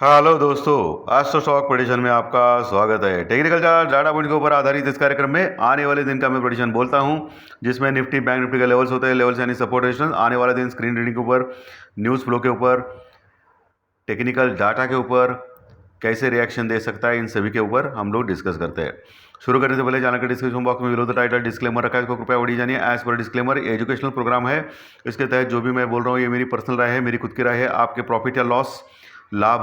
Hello दोस्तों। आज तो स्टॉक प्रेडिक्शन में आपका स्वागत है। टेक्निकल चार्ट डाटा पॉइंट के ऊपर आधारित इस कार्यक्रम में आने वाले दिन का मैं प्रेडिक्शन बोलता हूं, जिसमें निफ्टी बैंक निफ्टी के लेवल्स होते हैं। लेवल्स यानी सपोर्ट रेजिस्टेंस। आने वाला दिन स्क्रीन रीडिंग के ऊपर, न्यूज़ फ्लो के ऊपर, टेक्निकल डाटा के ऊपर, कैसे रिएक्शन दे सकता है, इन सभी के ऊपर हम लोग डिस्कस करते हैं। शुरू करने से पहले जानकर डिस्क्रिप्शन बॉक्स में विरोध टाइटल डिस्क्लेमर रखा है, इसको कृपया पढ़ी जानिए। As per disclaimer, educational programme है। इसके तहत जो भी मैं बोल रहा हूँ ये मेरी पर्सनल राय है, मेरी खुद की राय है। आपके प्रॉफिट या लॉस, लाभ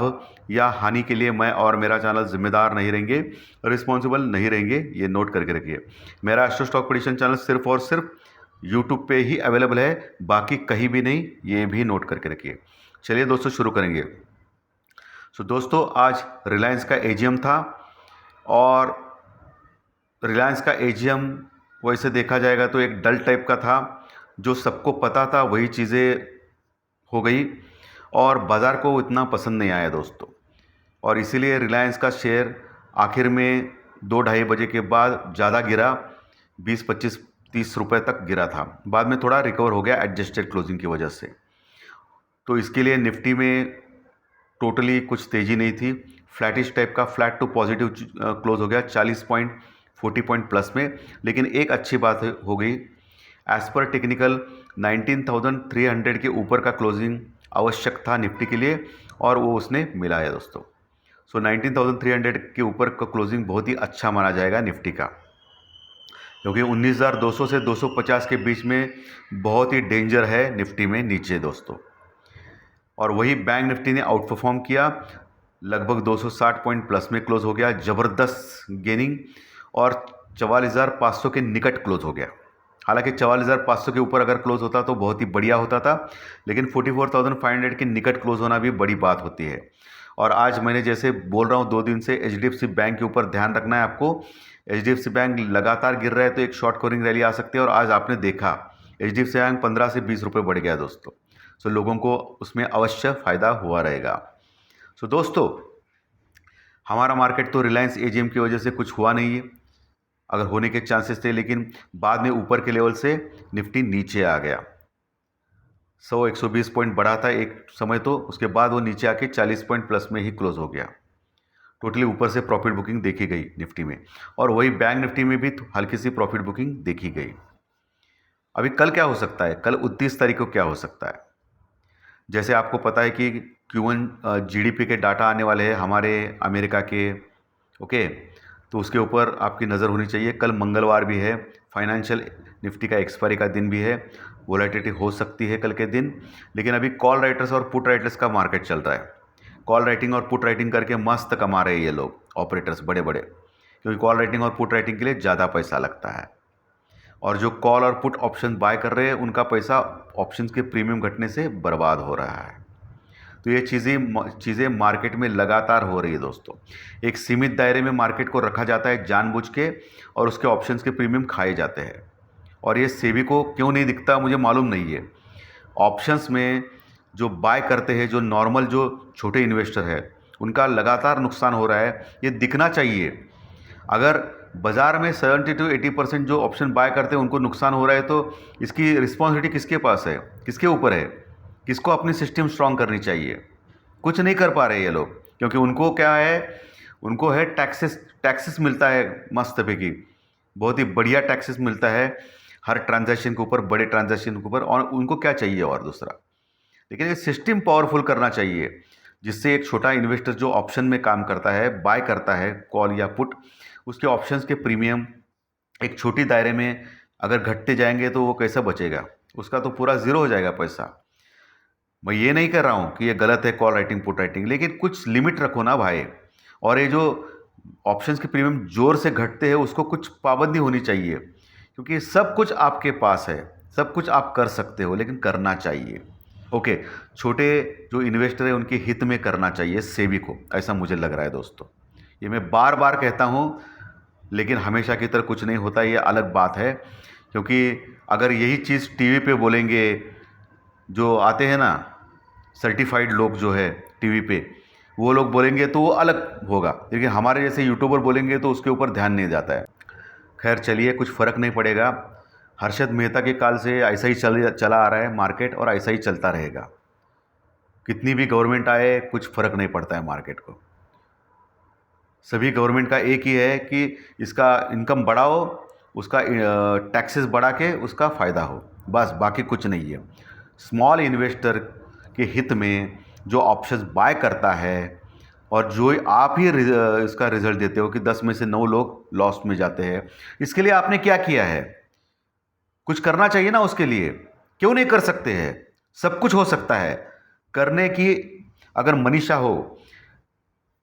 या हानि के लिए मैं और मेरा चैनल जिम्मेदार नहीं रहेंगे, रिस्पॉन्सिबल नहीं रहेंगे, ये नोट करके रखिए। मेरा एस्ट्रो स्टॉक प्रेडिक्शन चैनल सिर्फ और सिर्फ यूट्यूब पे ही अवेलेबल है, बाकी कहीं भी नहीं, ये भी नोट करके रखिए। चलिए दोस्तों शुरू करेंगे। दोस्तों आज रिलायंस का एजीएम था, और रिलायंस का एजीएम वैसे देखा जाएगा तो एक डल टाइप का था। जो सबको पता था वही चीज़ें हो गई, और बाज़ार को इतना पसंद नहीं आया दोस्तों। और इसीलिए रिलायंस का शेयर आखिर में 2-2:30 बजे के बाद ज़्यादा गिरा, 20, 25, 30 रुपए तक गिरा था। बाद में थोड़ा रिकवर हो गया एडजस्टेड क्लोजिंग की वजह से। तो इसके लिए निफ्टी में टोटली कुछ तेज़ी नहीं थी, फ्लैटिश टाइप का, फ्लैट टू पॉजिटिव क्लोज हो गया 40 पॉइंट, 40 पॉइंट प्लस में। लेकिन एक अच्छी बात हो गई, एज पर टेक्निकल 19,300 के ऊपर का क्लोजिंग आवश्यक था निफ्टी के लिए, और वो उसने मिला है दोस्तों। 19,300 के ऊपर का क्लोजिंग बहुत ही अच्छा माना जाएगा निफ्टी का, क्योंकि 19,200 से 250 के बीच में बहुत ही डेंजर है निफ्टी में नीचे दोस्तों। और वही बैंक निफ्टी ने आउट परफॉर्म किया, लगभग 260 पॉइंट प्लस में क्लोज हो गया, ज़बरदस्त गेनिंग, और 44,500 के निकट क्लोज हो गया। हालांकि 44,500 के ऊपर अगर क्लोज होता तो बहुत ही बढ़िया होता था, लेकिन 44,500 के निकट क्लोज होना भी बड़ी बात होती है। और आज मैंने जैसे बोल रहा हूँ 2 दिन से, एचडीएफसी बैंक के ऊपर ध्यान रखना है आपको। एचडीएफसी बैंक लगातार गिर रहा है तो एक शॉर्ट कवरिंग रैली आ सकती है, और आज आपने देखा एचडीएफसी बैंक 15 से 20 रुपये बढ़ गया दोस्तों। लोगों को उसमें अवश्य फ़ायदा हुआ रहेगा। दोस्तों हमारा मार्केट तो रिलायंस एजीएम की वजह से कुछ हुआ नहीं है, अगर होने के चांसेस थे, लेकिन बाद में ऊपर के लेवल से निफ्टी नीचे आ गया। 100-120 पॉइंट बढ़ा था एक समय, तो उसके बाद वो नीचे आके 40 पॉइंट प्लस में ही क्लोज हो गया। टोटली ऊपर से प्रॉफिट बुकिंग देखी गई निफ्टी में, और वही बैंक निफ्टी में भी हल्की सी प्रॉफिट बुकिंग देखी गई। अभी कल क्या हो सकता है, कल 29 तारीख को क्या हो सकता है? जैसे आपको पता है कि Q1 जीडीपी के डाटा आने वाले हैं हमारे अमेरिका के, ओके। तो उसके ऊपर आपकी नज़र होनी चाहिए। कल मंगलवार भी है, फाइनेंशियल निफ्टी का एक्सपायरी का दिन भी है, वोलेटिलिटी हो सकती है कल के दिन। लेकिन अभी कॉल राइटर्स और पुट राइटर्स का मार्केट चल रहा है। कॉल राइटिंग और पुट राइटिंग करके मस्त कमा रहे हैं ये लोग, ऑपरेटर्स बड़े बड़े, क्योंकि कॉल राइटिंग और पुट राइटिंग के लिए ज़्यादा पैसा लगता है। और जो कॉल और पुट ऑप्शन बाय कर रहे हैं उनका पैसा ऑप्शंस के प्रीमियम घटने से बर्बाद हो रहा है। तो ये चीज़ें मार्केट में लगातार हो रही है दोस्तों। एक सीमित दायरे में मार्केट को रखा जाता है जानबूझ के, और उसके ऑप्शंस के प्रीमियम खाए जाते हैं। और ये सेबी को क्यों नहीं दिखता मुझे मालूम नहीं है। ऑप्शंस में जो बाय करते हैं, जो नॉर्मल जो छोटे इन्वेस्टर है, उनका लगातार नुकसान हो रहा है, ये दिखना चाहिए। अगर बाज़ार में 70-80% जो ऑप्शन बाय करते हैं उनको नुकसान हो रहा है, तो इसकी रिस्पॉन्सिबिलिटी किसके पास है, किसके ऊपर है? किसको अपनी सिस्टम स्ट्रांग करनी चाहिए? कुछ नहीं कर पा रहे ये लोग, क्योंकि उनको क्या है, उनको है टैक्सेस, टैक्सेस मिलता है मस्त पैकी, बहुत ही बढ़िया टैक्सेस मिलता है हर ट्रांजैक्शन के ऊपर, बड़े ट्रांजैक्शन के ऊपर। और उनको क्या चाहिए और दूसरा? लेकिन ये सिस्टम पावरफुल करना चाहिए, जिससे एक छोटा इन्वेस्टर जो ऑप्शन में काम करता है, बाय करता है कॉल या पुट, उसके ऑप्शंस के प्रीमियम एक छोटी दायरे में अगर घटते जाएंगे तो वो कैसा बचेगा? उसका तो पूरा ज़ीरो हो जाएगा पैसा। मैं ये नहीं कर रहा हूँ कि ये गलत है कॉल राइटिंग पुट राइटिंग, लेकिन कुछ लिमिट रखो ना भाई। और ये जो ऑप्शंस के प्रीमियम जोर से घटते हैं उसको कुछ पाबंदी होनी चाहिए, क्योंकि सब कुछ आपके पास है, सब कुछ आप कर सकते हो, लेकिन करना चाहिए। ओके, छोटे जो इन्वेस्टर है उनके हित में करना चाहिए सेबी को, ऐसा मुझे लग रहा है दोस्तों। ये मैं बार बार कहता हूँ, लेकिन हमेशा की तरह कुछ नहीं होता, ये अलग बात है। क्योंकि अगर यही चीज़ टीवी पे बोलेंगे, जो आते हैं ना सर्टिफाइड लोग जो है टीवी पे, वो लोग बोलेंगे तो वो अलग होगा, लेकिन हमारे जैसे यूट्यूबर बोलेंगे तो उसके ऊपर ध्यान नहीं जाता है। खैर चलिए, कुछ फ़र्क नहीं पड़ेगा। हर्षद मेहता के काल से ऐसा ही चला आ रहा है मार्केट, और ऐसा ही चलता रहेगा। कितनी भी गवर्नमेंट आए कुछ फ़र्क नहीं पड़ता है मार्केट को। सभी गवर्नमेंट का एक ही है कि इसका इनकम बढ़ाओ, उसका टैक्सेस बढ़ा के उसका फ़ायदा हो, बस बाकी कुछ नहीं है। स्मॉल इन्वेस्टर के हित में जो ऑप्शंस बाय करता है और जो आप ही इसका रिजल्ट देते हो कि 10 में से 9 लोग लॉस में जाते हैं, इसके लिए आपने क्या किया है? कुछ करना चाहिए ना उसके लिए। क्यों नहीं कर सकते हैं? सब कुछ हो सकता है। करने की अगर मनीषा हो,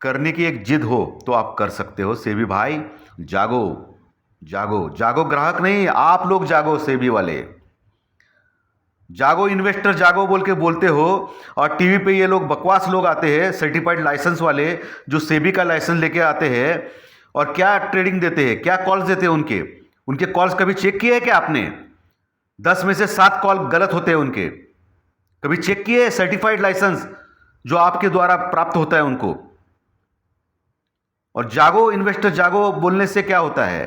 करने की एक जिद हो तो आप कर सकते हो। सेबी भाई जागो, जागो, जागो, ग्राहक नहीं, आप लोग जागो, सेबी वाले जागो, इन्वेस्टर जागो बोल के बोलते हो, और टीवी पे ये लोग बकवास लोग आते हैं सर्टिफाइड लाइसेंस वाले, जो सेबी का लाइसेंस लेके आते हैं और क्या ट्रेडिंग देते हैं, क्या कॉल्स देते हैं उनके उनके कॉल्स कभी चेक किए हैं क्या आपने? 10 में से 7 कॉल गलत होते हैं उनके। कभी चेक किए सर्टिफाइड लाइसेंस जो आपके द्वारा प्राप्त होता है उनको? और जागो इन्वेस्टर जागो बोलने से क्या होता है?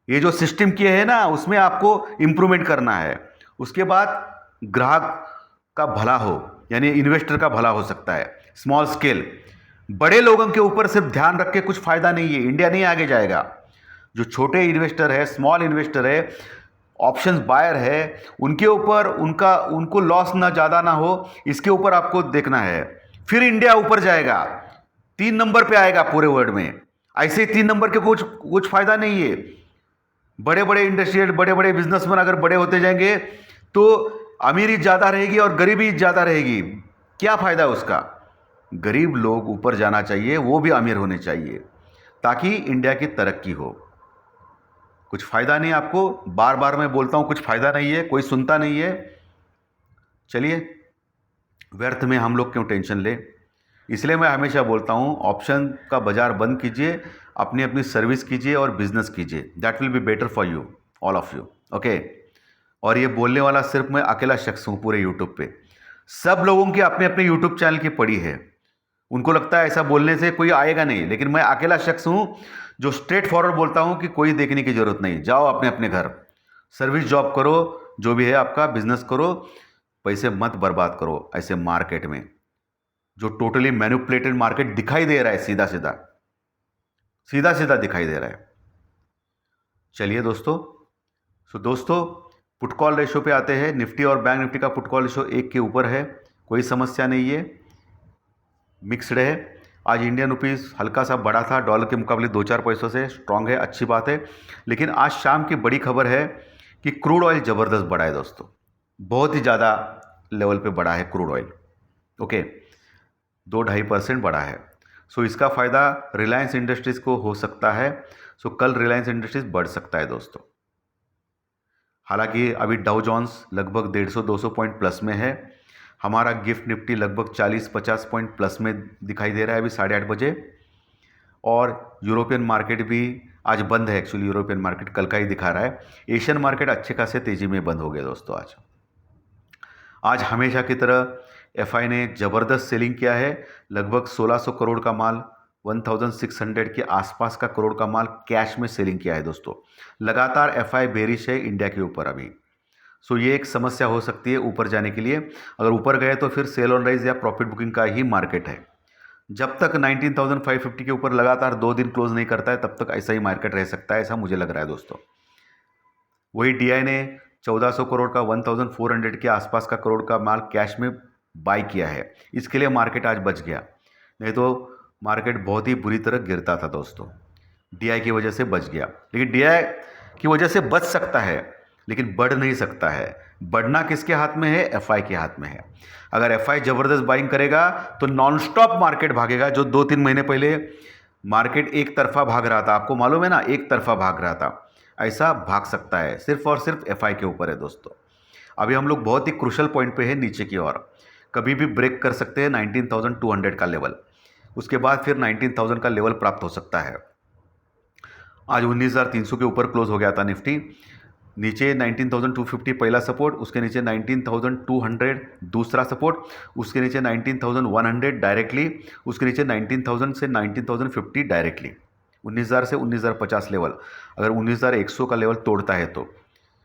ये जो सिस्टम किए हैं ना, उसमें आपको इंप्रूवमेंट करना है। उसके बाद ग्राहक का भला हो, यानी इन्वेस्टर का भला हो सकता है। स्मॉल स्केल, बड़े लोगों के ऊपर सिर्फ ध्यान रख के कुछ फायदा नहीं है, इंडिया नहीं आगे जाएगा। जो छोटे इन्वेस्टर है, स्मॉल इन्वेस्टर है, ऑप्शंस बायर है, उनके ऊपर उनको लॉस ना ज़्यादा ना हो, इसके ऊपर आपको देखना है। फिर इंडिया ऊपर जाएगा, 3 नंबर पे आएगा पूरे वर्ल्ड में। ऐसे ही 3 नंबर के कुछ फायदा नहीं है। बड़े बड़े इंडस्ट्रियल, बड़े बड़े बिजनेसमैन अगर बड़े होते जाएंगे तो अमीरी ज़्यादा रहेगी और गरीबी ज़्यादा रहेगी। क्या फ़ायदा उसका? गरीब लोग ऊपर जाना चाहिए, वो भी अमीर होने चाहिए, ताकि इंडिया की तरक्की हो। कुछ फ़ायदा नहीं आपको, बार बार मैं बोलता हूँ कुछ फ़ायदा नहीं है, कोई सुनता नहीं है। चलिए, व्यर्थ में हम लोग क्यों टेंशन ले। इसलिए मैं हमेशा बोलता हूँ ऑप्शन का बाज़ार बंद कीजिए, अपनी अपनी सर्विस कीजिए और बिजनेस कीजिए। That will be better for you, all of you, okay. और ये बोलने वाला सिर्फ मैं अकेला शख्स हूँ पूरे यूट्यूब पे। सब लोगों की अपने अपने यूट्यूब चैनल की पड़ी है, उनको लगता है ऐसा बोलने से कोई आएगा नहीं, लेकिन मैं अकेला शख्स हूँ जो स्ट्रेट फॉरवर्ड बोलता हूँ कि कोई देखने की ज़रूरत नहीं, जाओ अपने अपने घर, सर्विस जॉब करो, जो भी है आपका बिजनेस करो, पैसे मत बर्बाद करो ऐसे मार्केट में जो टोटली मैनिपुलेटेड मार्केट दिखाई दे रहा है। सीधा सीधा सीधा सीधा दिखाई दे रहा है। चलिए दोस्तों पुट कॉल रेशो पे आते हैं। निफ्टी और बैंक निफ्टी का पुट कॉल रेशो 1 के ऊपर है, कोई समस्या नहीं है, मिक्सड है। आज इंडियन रुपीस हल्का सा बढ़ा था, डॉलर के मुकाबले 2-4 पैसों से स्ट्रांग है, अच्छी बात है। लेकिन आज शाम की बड़ी खबर है कि क्रूड ऑयल ज़बरदस्त बढ़ा है दोस्तों, बहुत ही ज़्यादा लेवल पे बढ़ा है क्रूड ऑयल, ओके, 2-2.5% बढ़ा है। सो इसका फ़ायदा रिलायंस इंडस्ट्रीज़ को हो सकता है। सो कल रिलायंस इंडस्ट्रीज़ बढ़ सकता है दोस्तों। हालांकि अभी डाउ जोन्स लगभग 150-200 पॉइंट प्लस में है। हमारा गिफ्ट निफ्टी लगभग 40-50 पॉइंट प्लस में दिखाई दे रहा है अभी 8:30 बजे। और यूरोपियन मार्केट भी आज बंद है, एक्चुअली यूरोपियन मार्केट कल का ही दिखा रहा है। एशियन मार्केट अच्छे खासे तेज़ी में बंद हो गया दोस्तों। आज हमेशा की तरह एफआई ने ज़बरदस्त सेलिंग किया है। लगभग 1600 करोड़ का माल, 1600 के आसपास का करोड़ का माल कैश में सेलिंग किया है दोस्तों। लगातार एफआई बेरिश है इंडिया के ऊपर अभी। सो ये एक समस्या हो सकती है ऊपर जाने के लिए। अगर ऊपर गए तो फिर सेल ऑन राइज या प्रॉफिट बुकिंग का ही मार्केट है। जब तक 19,550 के ऊपर लगातार 2 दिन क्लोज नहीं करता है, तब तक ऐसा ही मार्केट रह सकता है, ऐसा मुझे लग रहा है दोस्तों। वही डीआई ने 1400 करोड़ का, 1400 के आसपास का करोड़ का माल कैश में बाई किया है। इसके लिए मार्केट आज बच गया, नहीं तो मार्केट बहुत ही बुरी तरह गिरता था दोस्तों। डीआई की वजह से बच गया, लेकिन डीआई की वजह से बच सकता है लेकिन बढ़ नहीं सकता है। बढ़ना किसके हाथ में है? एफआई के हाथ में है। अगर एफआई ज़बरदस्त बाइंग करेगा तो नॉन स्टॉप मार्केट भागेगा। जो 2-3 महीने पहले मार्केट एक तरफा भाग रहा था, आपको मालूम है ना, एक तरफा भाग रहा था, ऐसा भाग सकता है। सिर्फ और सिर्फ एफआई के ऊपर है दोस्तों। अभी हम लोग बहुत ही क्रूशल पॉइंट पे है नीचे की ओर, कभी भी ब्रेक कर सकते हैं 19,200 का लेवल, उसके बाद फिर 19,000 का लेवल प्राप्त हो सकता है। आज 19,300 के ऊपर क्लोज हो गया था निफ्टी। नीचे 19,250 पहला सपोर्ट, उसके नीचे 19,200 दूसरा सपोर्ट, उसके नीचे 19,100 डायरेक्टली, उसके नीचे 19,000 से 19,050 डायरेक्टली। 19,000 से 19,050 लेवल, अगर 19,100 का लेवल तोड़ता है तो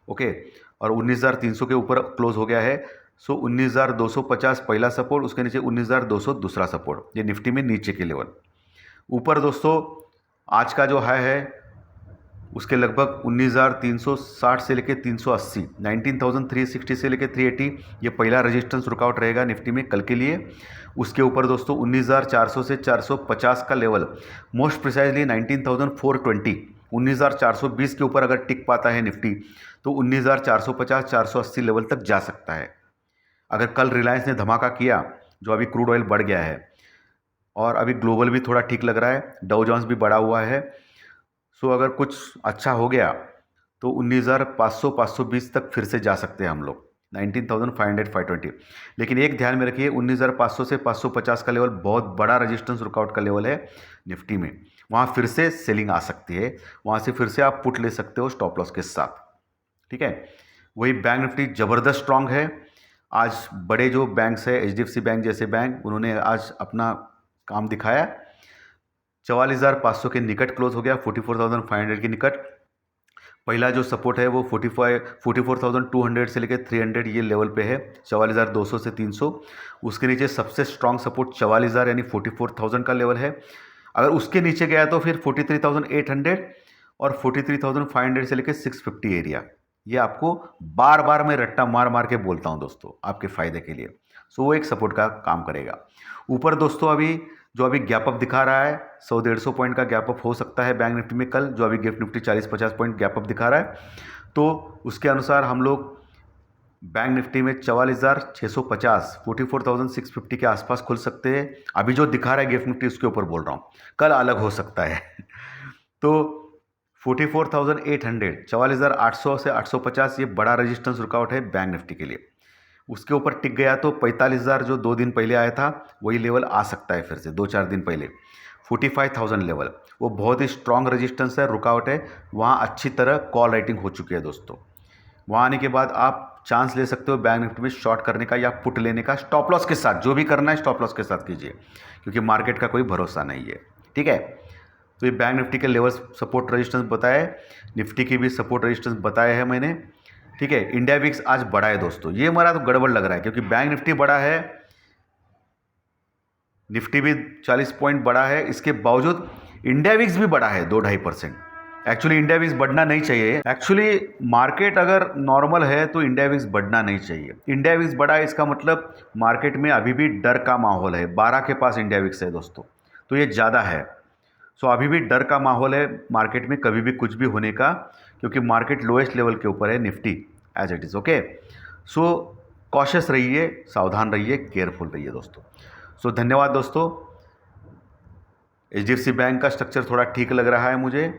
ओके। और 19,300 के ऊपर क्लोज हो गया है। सो 19,250 पहला सपोर्ट, उसके नीचे 19,200 दूसरा सपोर्ट, ये निफ्टी में नीचे के लेवल। ऊपर दोस्तों आज का जो हाई है उसके लगभग 19,360 से लेकर 380, 19,360 से लेकर 380, ये पहला रेजिस्टेंस रुकआउट रहेगा निफ्टी में कल के लिए। उसके ऊपर दोस्तों 19,400 से 450 का लेवल, मोस्ट प्रिसाइजली 19,420, 19,420 के ऊपर अगर टिक पाता है निफ्टी तो 19,450 480 लेवल तक जा सकता है। अगर कल रिलायंस ने धमाका किया, जो अभी क्रूड ऑयल बढ़ गया है और अभी ग्लोबल भी थोड़ा ठीक लग रहा है, डाउ जोन्स भी बढ़ा हुआ है, सो अगर कुछ अच्छा हो गया तो 19,500 520 तक फिर से जा सकते हैं हम लोग, 19,500 520। लेकिन एक ध्यान में रखिए, 19,500 से 550 का लेवल बहुत बड़ा रेजिस्टेंस रुकआउट का लेवल है निफ्टी में, वहाँ फिर से सेलिंग आ सकती है, वहाँ से फिर से आप पुट ले सकते हो स्टॉप लॉस के साथ। ठीक है, वही बैंक निफ्टी ज़बरदस्त स्ट्रांग है। आज बड़े जो बैंक्स है, HDFC बैंक जैसे बैंक, उन्होंने आज अपना काम दिखाया। 44,500 के निकट क्लोज हो गया, 44,500 के निकट। पहला जो सपोर्ट है वो 44,200 से लेकर 300 ये लेवल पे है, 44,200 से 300। उसके नीचे सबसे स्ट्रांग सपोर्ट 44,000 यानी 44,000 का लेवल है। अगर उसके नीचे गया तो फिर 43,800 और 43,500 से लेकर 650 एरिया। ये आपको बार बार मैं रट्टा मार मार के बोलता हूँ दोस्तों, आपके फ़ायदे के लिए। सो वो एक सपोर्ट का काम करेगा। ऊपर दोस्तों अभी गैप अप दिखा रहा है, 100-150 पॉइंट का गैप अप हो सकता है बैंक निफ्टी में कल, जो अभी gift Nifty 40-50 point gap up दिखा रहा है। तो उसके अनुसार हम लोग बैंक निफ्टी में 44,650 44,650 के आसपास खुल सकते हैं। अभी जो दिखा रहा है गिफ्ट निफ्टी उसके ऊपर बोल रहा हूँ, कल अलग हो सकता है। तो 44,800 44,800 से 850 ये बड़ा रेजिस्टेंस रुकावट है बैंक निफ्टी के लिए। उसके ऊपर टिक गया तो 45,000 जो 2 दिन पहले आया था वही लेवल आ सकता है फिर से 2-4 दिन पहले। 45,000 लेवल वो बहुत ही स्ट्रांग रेजिस्टेंस है, रुकावट है, वहाँ अच्छी तरह कॉल राइटिंग हो चुकी है दोस्तों। वहाँ आने के बाद आप चांस ले सकते हो बैंक निफ्टी में शॉर्ट करने का या पुट लेने का, स्टॉप लॉस के साथ। जो भी करना है स्टॉप लॉस के साथ कीजिए, क्योंकि मार्केट का कोई भरोसा नहीं है। ठीक है, तो ये बैंक निफ्टी के लेवल सपोर्ट रेजिस्टेंस बताए, निफ्टी की भी सपोर्ट रेजिस्टेंस बताए हैं मैंने। ठीक है, इंडिया विक्स आज बढ़ा है दोस्तों, ये हमारा तो गड़बड़ लग रहा है, क्योंकि बैंक निफ्टी बढ़ा है, निफ्टी भी 40 पॉइंट बढ़ा है, इसके बावजूद इंडिया विक्स भी बढ़ा है 2-2.5%। एक्चुअली इंडिया विक्स बढ़ना नहीं चाहिए, एक्चुअली मार्केट अगर नॉर्मल है तो इंडिया विक्स बढ़ना नहीं चाहिए। इंडिया विक्स बढ़ा है, इसका मतलब मार्केट में अभी भी डर का माहौल है। 12 के पास इंडिया विक्स है दोस्तों, तो ये ज़्यादा है। सो अभी भी डर का माहौल है मार्केट में, कभी भी कुछ भी होने का, क्योंकि मार्केट लोएस्ट लेवल के ऊपर है Nifty as it is. Okay, so cautious रहिए, सावधान रहिए, केयरफुल रहिए दोस्तों। सो धन्यवाद दोस्तों। HDFC बैंक का स्ट्रक्चर थोड़ा ठीक लग रहा है मुझे।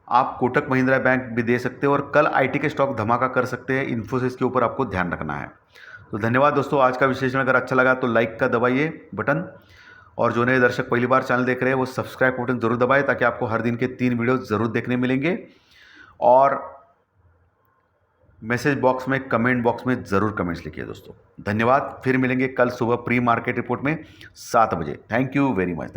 आप कोटक महिंद्रा बैंक भी दे सकते हो, और कल IT के स्टॉक धमाका कर सकते हैं। इन्फोसिस के ऊपर आपको ध्यान रखना है। तो धन्यवाद दोस्तों। आज का विश्लेषण अगर अच्छा लगा तो लाइक का दबाइए बटन, और जो नए दर्शक पहली बार चैनल देख रहे हैं वो सब्सक्राइब बटन जरूर दबाएं, ताकि आपको हर दिन के 3 वीडियो ज़रूर देखने मिलेंगे। और मैसेज बॉक्स में, कमेंट बॉक्स में ज़रूर कमेंट्स लिखिए दोस्तों। धन्यवाद, फिर मिलेंगे कल सुबह प्री मार्केट रिपोर्ट में 7 बजे। Thank you very much.